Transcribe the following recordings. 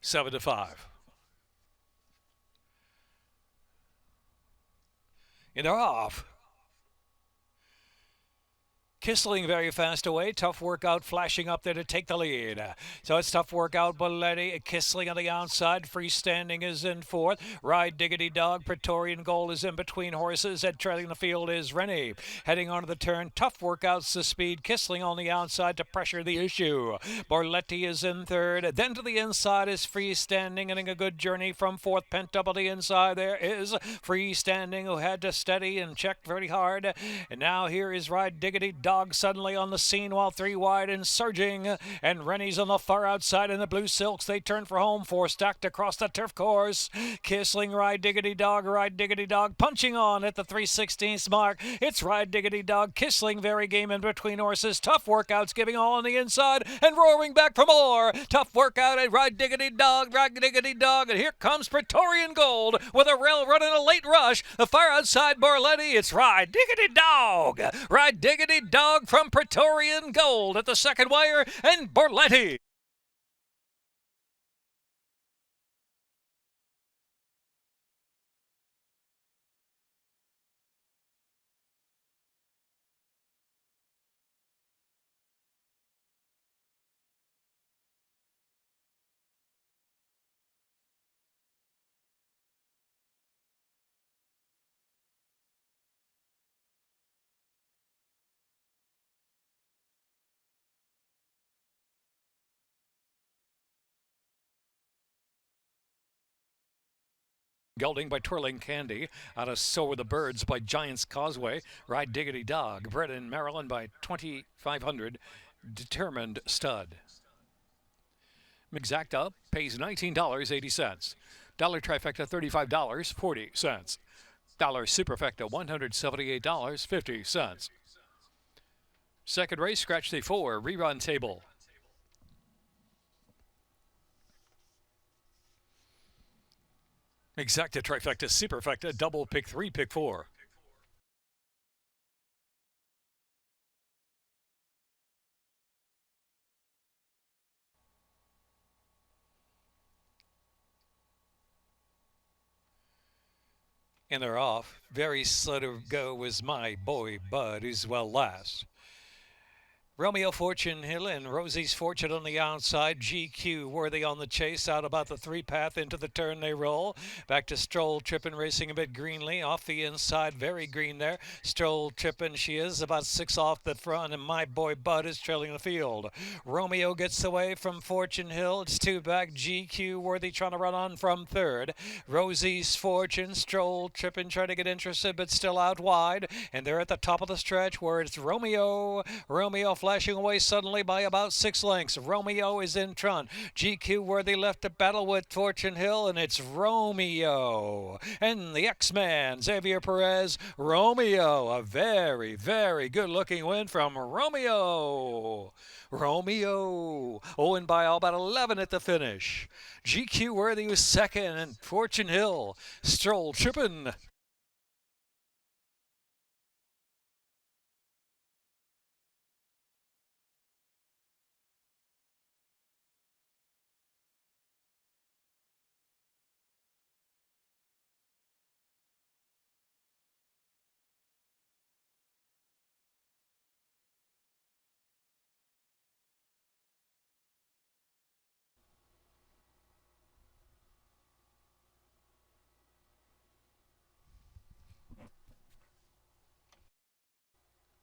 7-5. And they're off. Kissling very fast away. Tough workout flashing up there to take the lead. So it's tough workout. Belletti, Kissling on the outside. Freestanding is in fourth. Ride Diggity Dog. Praetorian Gold is in between horses. And trailing the field is Rennie. Heading onto the turn. Tough workouts the speed. Kissling on the outside to pressure the issue. Borletti is in third. Then to the inside is Freestanding, getting a good journey from fourth. Pent up on the inside there is Freestanding, who had to steady and check very hard. And now here is Ride Diggity Dog suddenly on the scene while three wide and surging, and Rennie's on the far outside in the blue silks. They turn for home, four stacked across the turf course. Kissling, Ride Diggity Dog punching on at the 3/16 mark. It's Ride Diggity Dog, Kissling very game in between horses. Tough workouts giving all on the inside and roaring back for more. Tough workout at Ride Diggity Dog, and here comes Praetorian Gold with a rail running a late rush. The far outside Borletti, it's Ride Diggity Dog, from Praetorian Gold at the second wire, and Borletti. Gelding by Twirling Candy, out of So Were the Birds by Giant's Causeway, Ride Diggity Dog, bred in Maryland by 2,500, Determined Stud. Exacta pays $19.80. Dollar Trifecta $35.40. Dollar Superfecta $178.50. Second race, scratch the 4, rerun table. Exacta, Trifecta, Superfecta, double pick 3, pick 4. And they're off. Very slow to go was My Boy Bud, who's well last. Romeo Fortune Hill and Rosie's Fortune on the outside. GQ Worthy on the chase. Out about the 3-path into the turn they roll. Back to Stroll Trippin' racing a bit greenly. Off the inside, very green there. Stroll Trippin', she is about 6 off the front, and My Boy Bud is trailing the field. Romeo gets away from Fortune Hill. It's 2 back. GQ Worthy trying to run on from third. Rosie's Fortune, Stroll Trippin' trying to get interested, but still out wide. And they're at the top of the stretch where it's Romeo. Romeo flashing away suddenly by about 6 lengths. Romeo is in front. GQ Worthy left to battle with Fortune Hill, and it's Romeo. And the X-Man, Xavier Perez, Romeo. A very, very good-looking win from Romeo. Romeo. Oh, and by all about 11 at the finish. GQ Worthy was second, and Fortune Hill, Stroll Trippin'.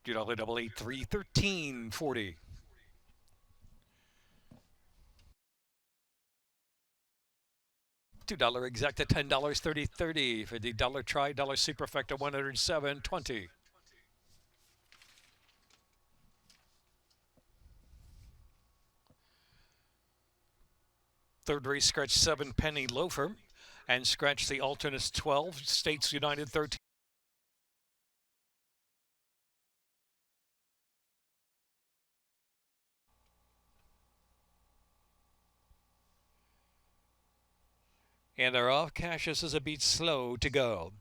$2.883, $13.40. $2 exacta, $10, 30 for the dollar try, dollar superfecta, 107.20. Third race, scratch 7, Penny Loafer, and scratch the alternates 12, States United 13. And they're off. Cassius is a beat slow to go.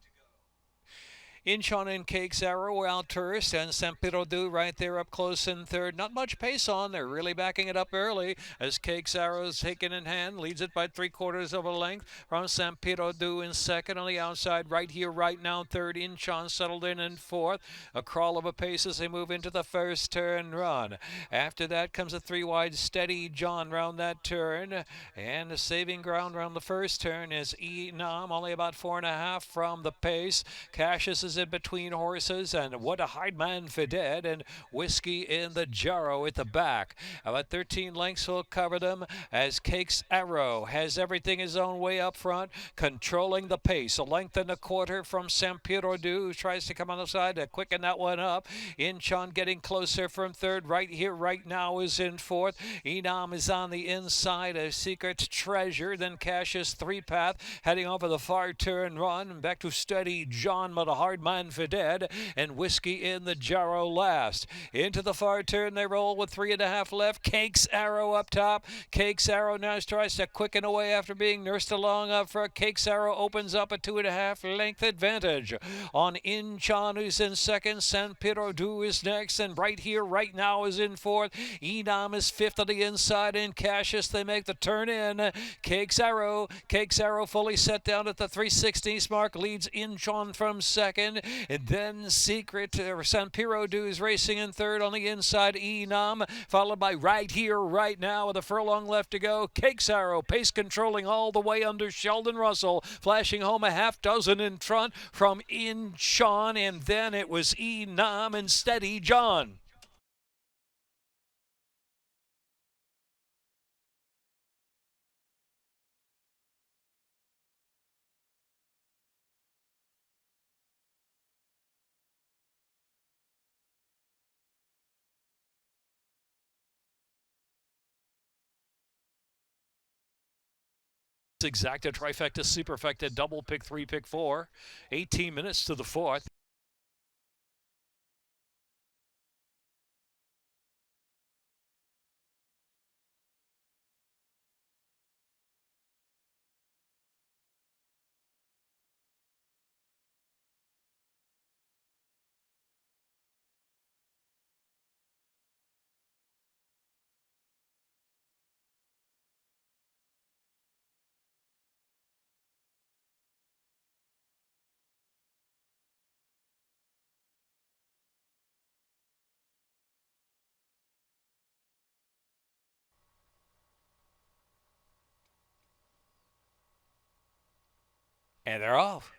Incheon and Cakes Arrow out first, and San Pedro Du right there up close in third. Not much pace on. They're really backing it up early as Cakes Arrow is taken in hand, leads it by 3/4 of a length from San Pedro Du in second. On the outside, right here, right now, third. Incheon settled in fourth. A crawl of a pace as they move into the first turn run. After that comes a 3-wide Steady John round that turn, and the saving ground round the first turn is Enam, only about 4.5 from the pace. Cassius is in between horses, and What a Hideman Fided and Whiskey in the Jarrow at the back. About 13 lengths will cover them as Cakes Arrow has everything his own way up front, controlling the pace. A length and a quarter from San Pedro Du, who tries to come on the side to quicken that one up. Incheon getting closer from third. Right here, right now is in fourth. Enam is on the inside. A Secret Treasure. Then Cassius 3-path heading over the far turn run. Back to Steady John, but a hard man for dead. And Whiskey in the Jarrow last. Into the far turn they roll with 3.5 left. Cakes Arrow up top. Cakes Arrow now tries to quicken away after being nursed along up front. Cakes Arrow opens up a 2.5 length advantage on Incheon, who's in second. San Pedro Du is next, and right here, right now is in fourth. Enam is fifth on the inside, and Cassius, they make the turn in. Cakes Arrow fully set down at the 3/16 mark, leads Incheon from second, and then San Pedro Du is racing in third on the inside. Enam, followed by Right Here, Right Now, with a furlong left to go. Cakes Arrow, pace controlling all the way under Sheldon Russell, flashing home a half dozen in front from Incheon, and then it was Enam and Steady John. Exacta, trifecta, superfecta, double pick 3, pick 4. 18 minutes to the fourth. And they're off.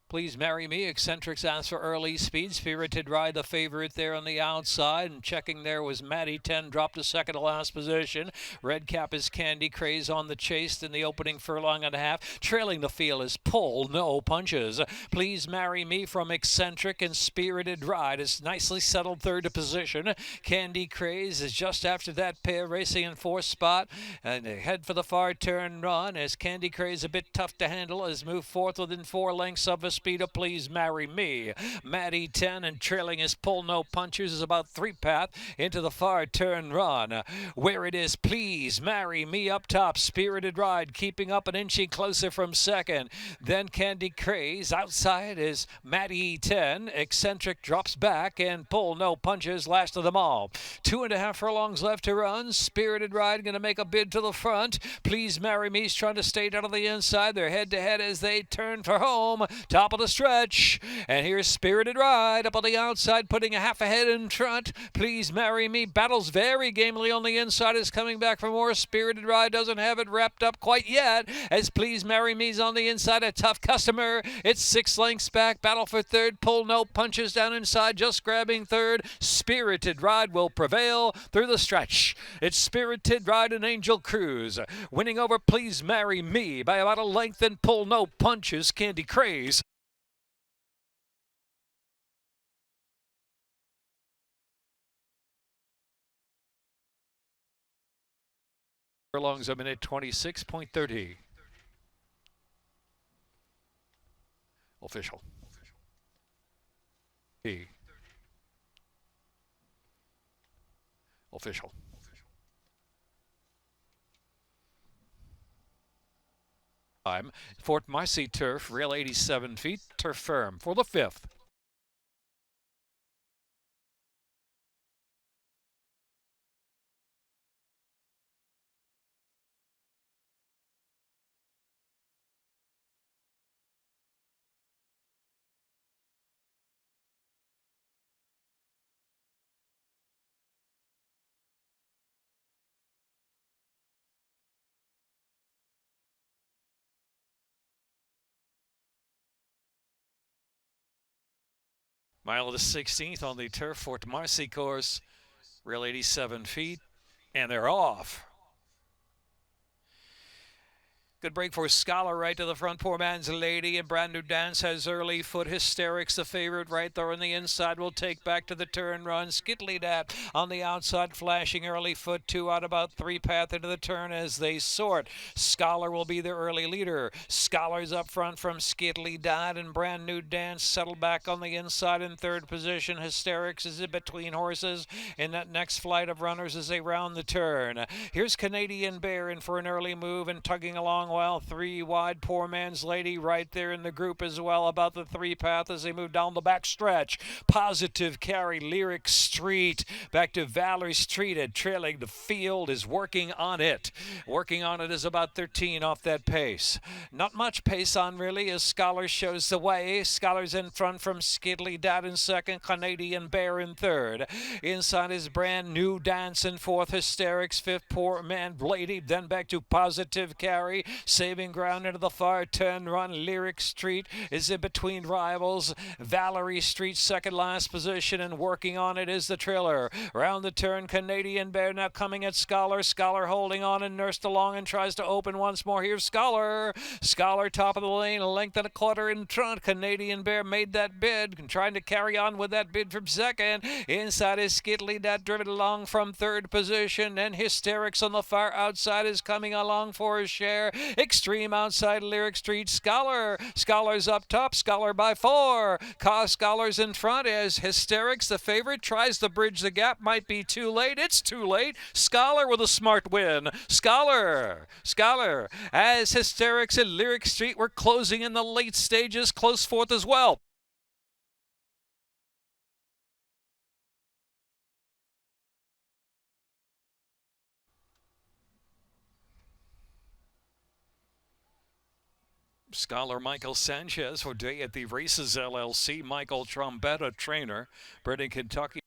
Please Marry Me. Eccentrics asked for early speed. Spirited Ride, the favorite there on the outside. And checking there was Maddie 10, dropped to second to last position. Red Cap is Candy Craze on the chase in the opening furlong and a half. Trailing the field is Pull No Punches. Please Marry Me from Eccentric, and Spirited Ride is nicely settled third to position. Candy Craze is just after that pair, racing in fourth spot. And they head for the far turn run as Candy Craze, a bit tough to handle, has moved fourth within 4 lengths of a speed of Please Marry Me. Maddie 10, and trailing his Pull No Punches is about 3-path into the far turn run, where it is Please Marry Me up top. Spirited Ride keeping up an inching closer from second. Then Candy Craze. Outside is Maddie 10. Eccentric drops back, and Pull No Punches last of them all. 2.5 furlongs left to run. Spirited Ride going to make a bid to the front. Please Marry Me's trying to stay down on the inside. They're head to head as they turn for home. Top of the stretch, and here's Spirited Ride up on the outside, putting a half ahead in front. Please Marry Me battles very gamely on the inside, is coming back for more. Spirited Ride doesn't have it wrapped up quite yet, as Please Marry Me's on the inside, a tough customer. It's 6 lengths back, battle for third. Pull No Punches down inside, just grabbing third. Spirited Ride will prevail through the stretch. It's Spirited Ride and Angel Cruise winning over Please Marry Me by about a length, and Pull No Punches Candy Craze. Furlongs a minute 26.30. Official. E. Official. time. Fort Marcy turf, rail 87 feet, turf firm for the fifth. Mile of the 16th on the turf Fort Marcy course, rail 87 feet, and they're off. Good break for Scholar right to the front. Poor Man's Lady and Brand New Dance has early foot. Hysterics, the favorite right there on the inside, will take back to the turn run. Skiddly Dat on the outside, flashing early foot. 2 out about 3 path into the turn as they sort. Scholar will be the early leader. Scholar's up front from Skiddly Dat, and Brand New Dance settled back on the inside in third position. Hysterics is in between horses in that next flight of runners as they round the turn. Here's Canadian Bear in for an early move and tugging along well. 3 wide. Poor Man's Lady right there in the group as well, about the 3 path as they move down the back stretch. Positive Carry, Lyric Street back to Valerie Street, and trailing the field is working on it. Working on it is about 13 off that pace. Not much pace on really as Scholar shows the way. Scholar's in front from Skiddly Dat in second, Canadian Bear in third. Inside is Brand New Dance in fourth, Hysterics fifth, Poor Man Lady, then back to Positive Carry. Saving ground into the far turn run. Lyric Street is in between rivals. Valerie Street second last position, and working on it is the trailer. Round the turn, Canadian Bear now coming at Scholar. Scholar holding on and nursed along and tries to open once more. Here's Scholar. Scholar top of the lane, a length and a quarter in front. Canadian Bear made that bid and trying to carry on with that bid from second. Inside is Skiddly Dat driven along from third position, and Hysterics on the far outside is coming along for his share. Extreme outside, Lyric Street. Scholar's up top. Scholar by 4. Scholar's in front as Hysterics, the favorite, tries to bridge the gap. Might be too late. It's too late. Scholar with a smart win. Scholar as Hysterics and Lyric Street were closing in the late stages, close fourth as well. Scholar Michael Sanchez for Day at the Races LLC. Michael Trombetta, trainer, bred in Kentucky.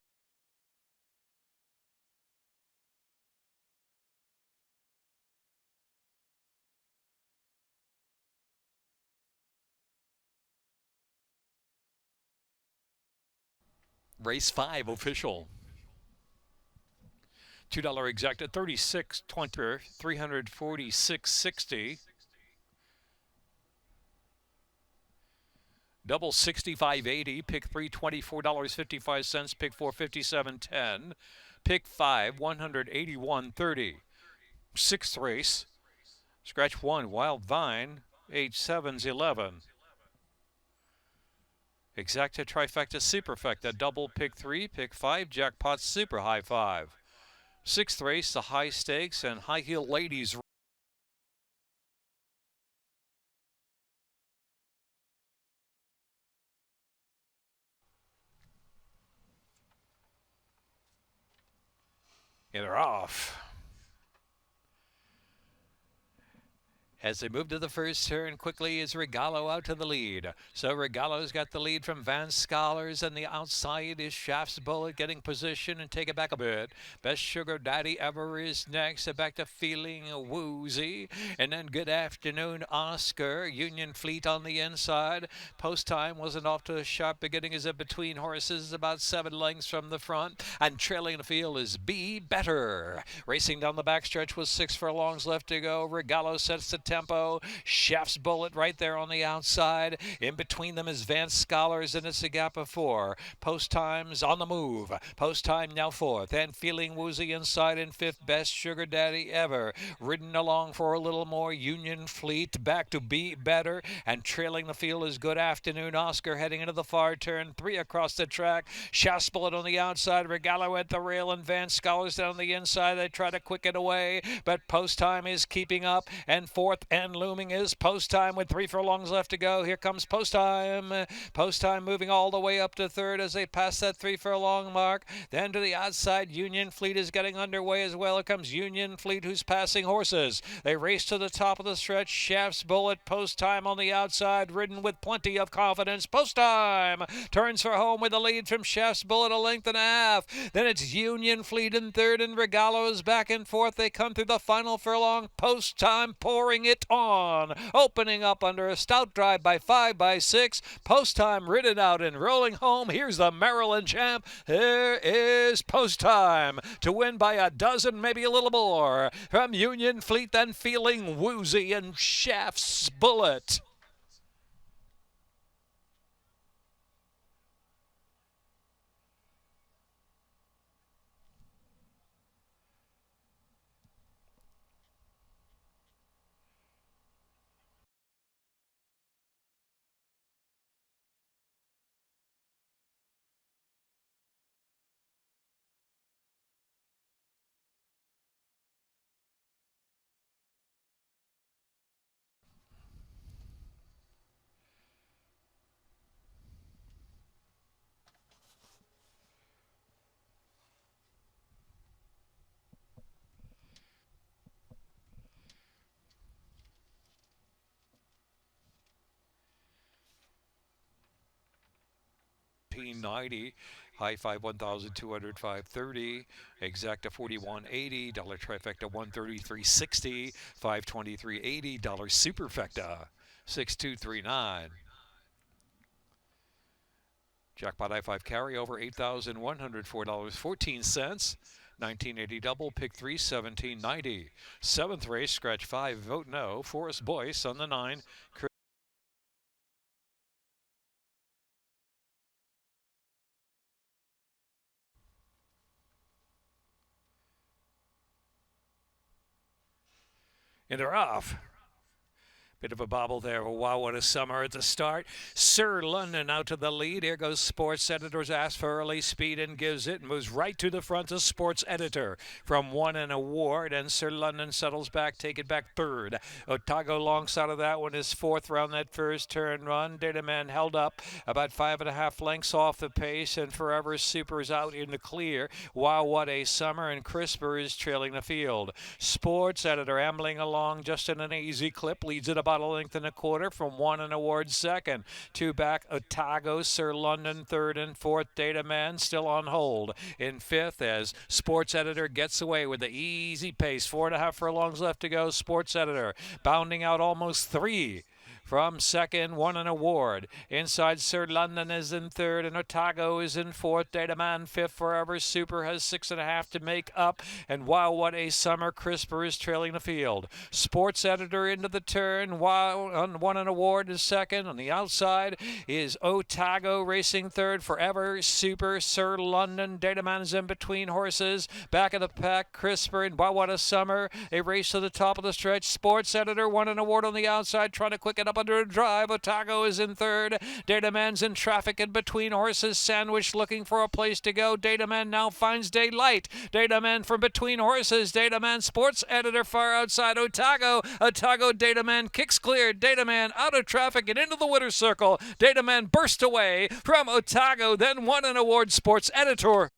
Race 5 official. $2 exact at 36.20, 346.60. Double 65.80. Pick 3, $24.55. Pick 4, $57.10. Pick 5, $181.30. Sixth race. Scratch 1, Wild Vine, 8/7's 11. Exacta Trifecta Superfecta, double pick 3, pick 5, Jackpot Super High 5. Sixth race, the high stakes and high heel ladies. And they're off. As they move to the first turn, quickly is Regalo out to the lead. So Regalo's got the lead from Van Scholars, and the outside is Shaft's Bullet getting position and take it back a bit. Best Sugar Daddy Ever is next, back to Feeling Woozy. And then Good Afternoon Oscar, Union Fleet on the inside. Post time wasn't off to a sharp beginning as it between horses, about 7 lengths from the front. And trailing the field is Be Better. Racing down the backstretch with 6 furlongs left to go. Regalo sets the tempo. Shaft's Bullet right there on the outside. In between them is Van Scholars, and it's a gap of 4. Post time's on the move. Post time now 4th. And Feeling Woozy inside in 5th. Best Sugar Daddy Ever. Ridden along for a little more. Union Fleet back to Be Better. And trailing the field is Good Afternoon Oscar heading into the far turn. 3 across the track. Shaft's Bullet on the outside. Regalo at the rail, and Van Scholars down the inside. They try to quicken away, but Post time is keeping up. And 4th up and looming is Post Time with 3 furlongs left to go. Here comes Post Time. Post Time moving all the way up to third as they pass that 3 furlong mark. Then to the outside, Union Fleet is getting underway as well. Here comes Union Fleet, who's passing horses. They race to the top of the stretch. Shaft's Bullet, Post Time on the outside, ridden with plenty of confidence. Post Time turns for home with the lead from Shaft's Bullet, a length and a half. Then it's Union Fleet in third, and Regalo's back and forth. They come through the final furlong. Post Time pouring it on, opening up under a stout drive by 5 by 6. Post Time ridden out and rolling home. Here's the Maryland champ. Here is Post Time to win by a dozen, maybe a little more. From Union Fleet, then Feeling Woozy and Shaft's Bullet. $90, high five 1,200, 530, exacta 41.80, dollar trifecta 133.60, 523.80, dollar superfecta 6239. Jackpot I5 carryover $8,104.14. 1980 double, pick 3, 1790. Seventh race, scratch 5, vote no. Forrest Boyce on the 9. And they're off. Bit of a bobble there. Wow, what a summer at the start. Sir London out to the lead. Here goes Sports Editor's asked for early speed and gives it. Moves right to the front of Sports Editor from One and Award. And Sir London settles back, take it back third. Otago alongside of that one is fourth round that first turn run. Data Man held up about 5.5 lengths off the pace. And Forever Super's out in the clear. Wow, what a summer. And Crisper is trailing the field. Sports Editor ambling along just in an easy clip. Leads it about a length and a quarter from One and Award second. Two back, Otago, Sir London third and fourth. Data Man still on hold in fifth as Sports Editor gets away with the easy pace. 4.5 furlongs left to go. Sports Editor bounding out almost 3. From second, One and Award. Inside, Sir London is in third, and Otago is in fourth. Data Man fifth. Forever Super has 6.5 to make up. And wow, what a summer. Crisper is trailing the field. Sports Editor into the turn. Wow, on One and Award is second. On the outside is Otago racing third. Forever Super. Sir London. Data Man is in between horses. Back of the pack, Crisper. And wow, what a summer. A race to the top of the stretch. Sports Editor, One and Award on the outside, trying to quicken up under a drive. Otago is in third. Data Man's in traffic in between horses. Sandwich looking for a place to go. Data Man now finds daylight. Data Man from between horses. Data Man, Sports Editor far outside. Otago. Otago, Data Man kicks clear. Data Man out of traffic and into the winner's circle. Data Man burst away from Otago, then One and Award. Sports Editor.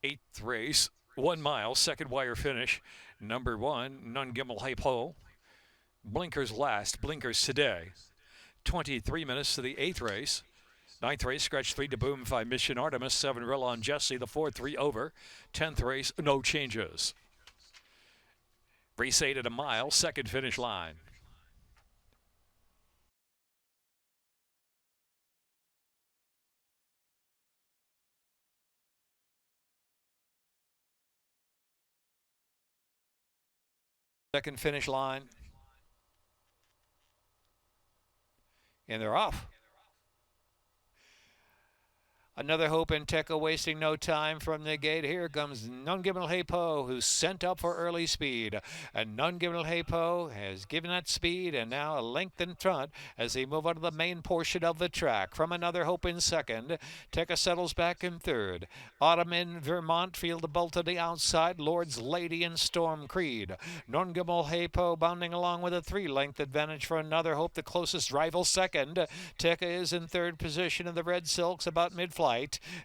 Eighth race, 1 mile, second wire finish. Number 1, Nungimmel Hypo. Blinkers last, blinkers today. 23 minutes to the 8th race. 9th race, scratch 3 to Boom 5 Mission Artemis, 7 Rillon Jesse, the 4-3 over. 10th race, no changes. Race 8 at a mile, second finish line. second finish line. And they're off. Another Hope and Tekka wasting no time from the gate. Here comes Nungimel Hapo, who's sent up for early speed. And Nungimel Hapo has given that speed and now a length in front as they move on to the main portion of the track. From Another Hope in second. Tekka settles back in third. Autumn in Vermont feel the bolt to the outside. Lord's Lady and Storm Creed. Nungimel Hapo bounding along with a 3-length advantage for Another Hope, the closest rival second. Tekka is in third position in the Red Silks about mid-flight.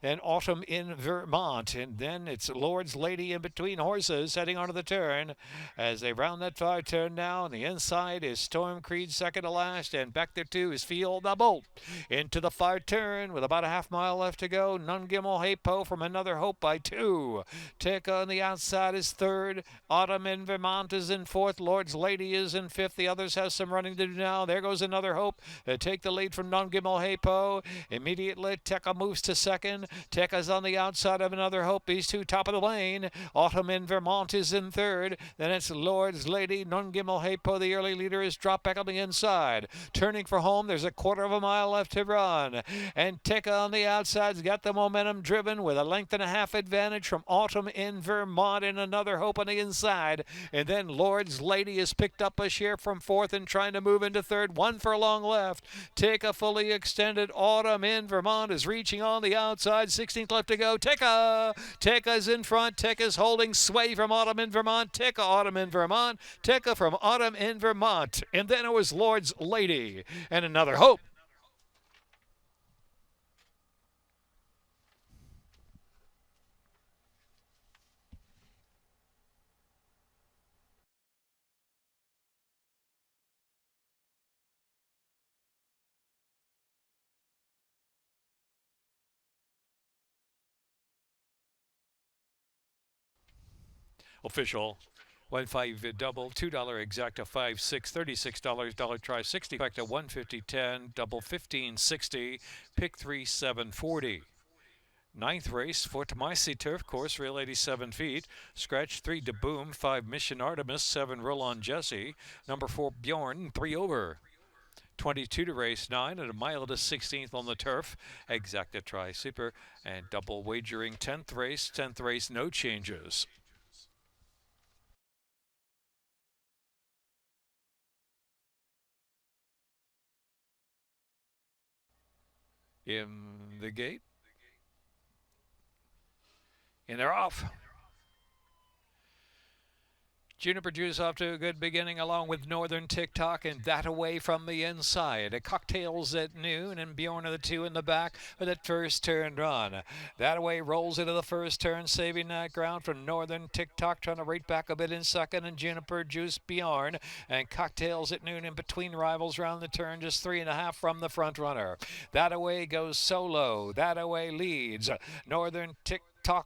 And Autumn in Vermont, and then it's Lord's Lady in between horses heading onto the turn as they round that far turn now. On the inside is Storm Creed second to last, and back there too is Feel the Bolt into the far turn with about a half-mile left to go. Nungimel Hapo from Another Hope by 2. Tekka on the outside is third. Autumn in Vermont is in fourth. Lord's Lady is in fifth. The others have some running to do now. There goes Another Hope. Take the lead from Nungimel Hapo. Immediately Tekka moves to second. Tekka's on the outside of Another Hope. These two top of the lane. Autumn in Vermont is in third. Then it's Lord's Lady. Nungimel Hapo, the early leader, is dropped back on the inside. Turning for home. There's a quarter of a mile left to run. And Tekka on the outside's got the momentum driven with a length and a half advantage from Autumn in Vermont and Another Hope on the inside. And then Lord's Lady has picked up a share from fourth and trying to move into third. 1 furlong left. Tekka fully extended. Autumn in Vermont is reaching on the outside. 16th left to go. Tekka's in front. Tekka's holding sway from Autumn in Vermont. Tekka, Autumn in Vermont. Tekka from Autumn in Vermont. And then it was Lord's Lady and Another Hope. Official. 1-5 double, $2 exacta, 5-6, $36, dollar try, 60 back to 150.10, double 15.60, pick 3, 7.40. Ninth race, Fort Mycy Turf Course, rail 87 feet. Scratch 3 to Boom, 5 Mission Artemis, 7 Roll-On Jesse, number 4 Bjorn, 3 over. 22 to race 9 and a mile to 16th on the turf. Exacta try super and double wagering 10th race, no changes. In the gate. And they're off. Juniper Juice off to a good beginning along with Northern TikTok and That Away from the inside. Cocktails at noon and Bjorn are the two in the back for that first turn run. That Away rolls into the first turn, saving that ground from Northern TikTok, trying to rate back a bit in second, and Juniper Juice Bjorn and Cocktails at noon in between rivals round the turn, just 3.5 from the front runner. That Away goes solo. That Away leads. Northern TikTok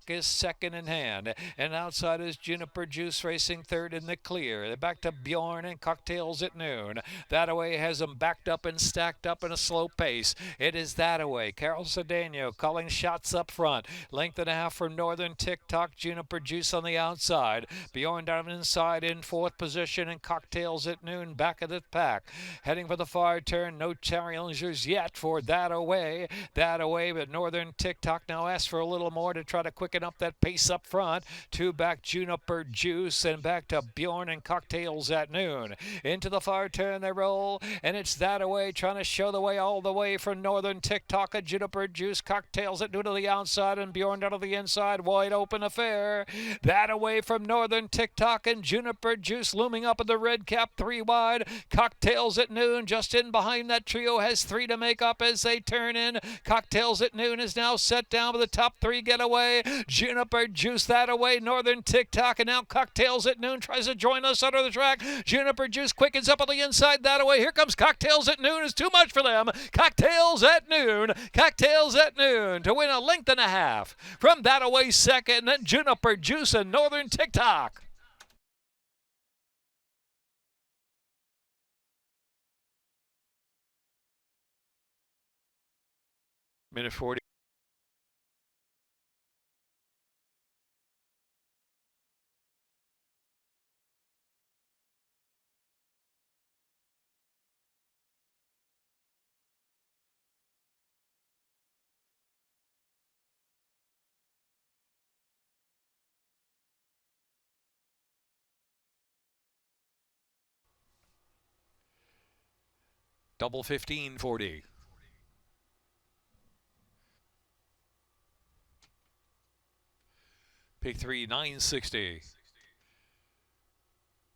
is second in hand, and outside is Juniper Juice racing third in the clear. They're back to Bjorn and Cocktails at noon. That Away has them backed up and stacked up in a slow pace. It is That Away. Carol Cedeno calling shots up front. Length and a half from Northern TikTok. Juniper Juice on the outside. Bjorn down inside in fourth position, and Cocktails at noon back of the pack. Heading for the far turn. No challengers yet for That Away. That Away, but Northern TikTok now asks for a little more to try to quicken up that pace up front. 2 back Juniper Juice and back to Bjorn and Cocktails at noon. Into the far turn they roll, and it's That Away trying to show the way all the way from Northern TikTok. A Juniper Juice, Cocktails at noon to the outside, and Bjorn down to the inside. Wide open affair. That Away from Northern TikTok and Juniper Juice looming up in the red cap, 3 wide. Cocktails at noon just in behind that trio, has 3 to make up as they turn in. Cocktails at noon is now set down with the top 3 getaway. Juniper Juice That Away, Northern TikTok, and now Cocktails at noon tries to join us under the track. Juniper Juice quickens up on the inside. That Away, here comes Cocktails at noon, is too much for them. Cocktails at noon to win a length and a half from That Away second, and then Juniper Juice and Northern TikTok. Minute 40. Double 1540. Pick 3, 960.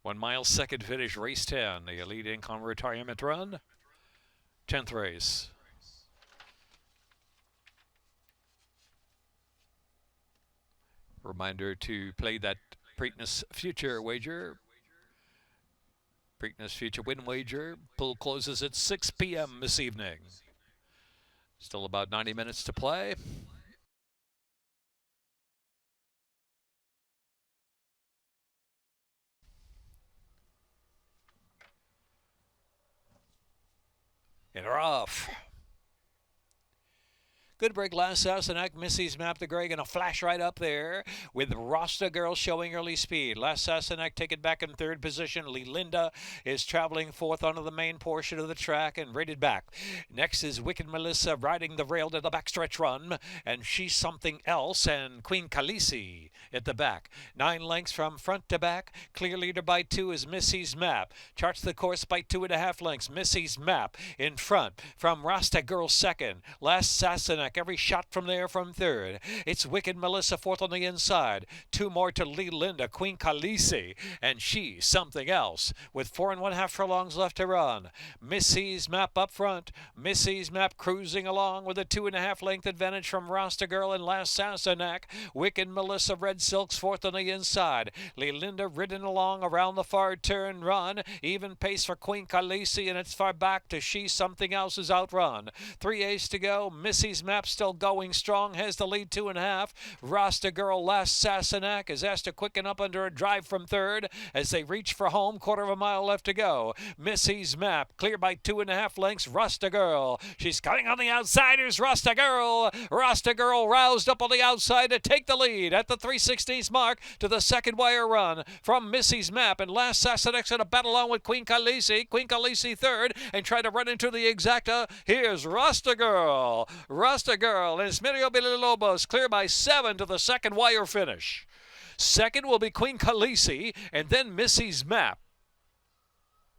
1 mile, second finish, race 10. The Elite Income Retirement Run. 10th race. Reminder to play that Preakness Future wager. Preakness Future win wager. Pool closes at 6 p.m. this evening. Still about 90 minutes to play. And we're off. Good break last Sassenach. Missy's Map the Grey gonna flash right up there with Rasta Girl showing early speed. Last Sassenach taken back in third position. Linda is traveling fourth onto the main portion of the track and rated back. Next is Wicked Melissa riding the rail to the backstretch run, and She's Something Else and Queen Khaleesi at the back. 9 lengths from front to back. Clear leader by 2 is Missy's Map. Charts the course by 2.5 lengths. Missy's Map in front from Rasta Girl second. Last Sassenach. Every shot from there from third. It's Wicked Melissa fourth on the inside. 2 more to Lee Linda, Queen Khaleesi, and She's Something Else with 4 1/2 furlongs left to run. Missy's Map up front. Missy's Map cruising along with a 2.5 length advantage from Rasta Girl and Last Sassenach. Wicked Melissa Red Silks fourth on the inside. Lee Linda ridden along around the far turn run. Even pace for Queen Khaleesi, and it's far back to She's Something Else's outrun. 3 A's to go. Missy's Map still going strong, has the lead 2.5. Rasta Girl Last Sassenach is asked to quicken up under a drive from third as they reach for home. 1/4 mile left to go. Missy's Map clear by 2.5 lengths. Rasta Girl, she's coming on the outsiders. Rasta Girl roused up on the outside to take the lead at the 3/16 mark to the second wire run from Missy's Map, and Last Sassenach's going to battle on with Queen Khaleesi. Queen Khaleesi third and try to run into the exacta. Here's Rasta Girl and Esmerio Villalobos clear by 7 to the second wire finish. Second will be Queen Khaleesi, and then Missy's Map.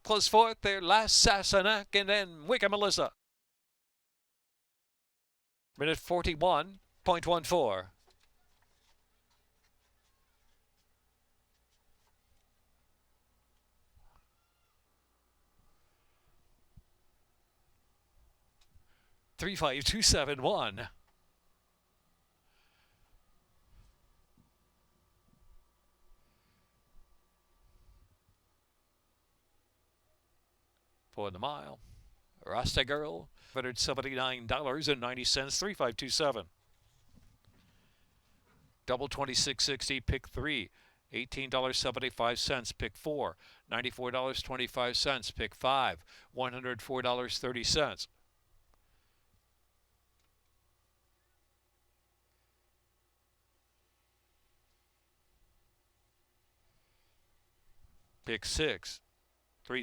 Close fourth there, Last Sassenach, and then Wicked Melissa. Minute 41.14. $35271. For the mile, Rasta Girl, $179.90, 3527. Double 2660, pick 3, $18.75, pick 4, $94.25, pick 5, $104.30. Pick 6, 3,000.